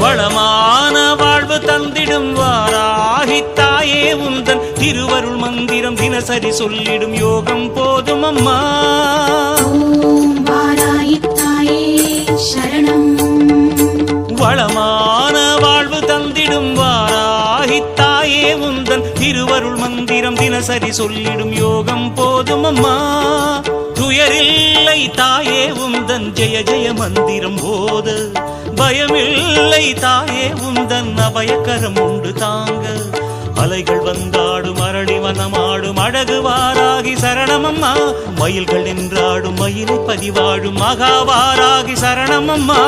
வளமான வாழ்வு தந்திடும் வாராகி தாயே உந்தன் திருவருள் மந்திரம் தினசரி சொல்லிடும் யோகம் போதும் அம்மா. ஓம் வாராகி தாயே சரணம். வளமான வாழ்வு தந்திடும் வாராகி தாயே உந்தன் திருவருள் மந்திரம் தினசரி சொல்லிடும் யோகம் போதும் அம்மா. துயரில்லை தாயே உந்தன் ஜெய ஜெய மந்திரம் போத, பயமில்லை தாயே உந்தன் அபயக்கரம் உண்டு தாங்க. அலைகள் வந்தாடும் அரளி வனமாடும் அழகு வாராகி சரணமம்மா. மயில்கள் என்றாடும் மயிலை பதிவாடும் மகாவாராகி சரணமம்மா.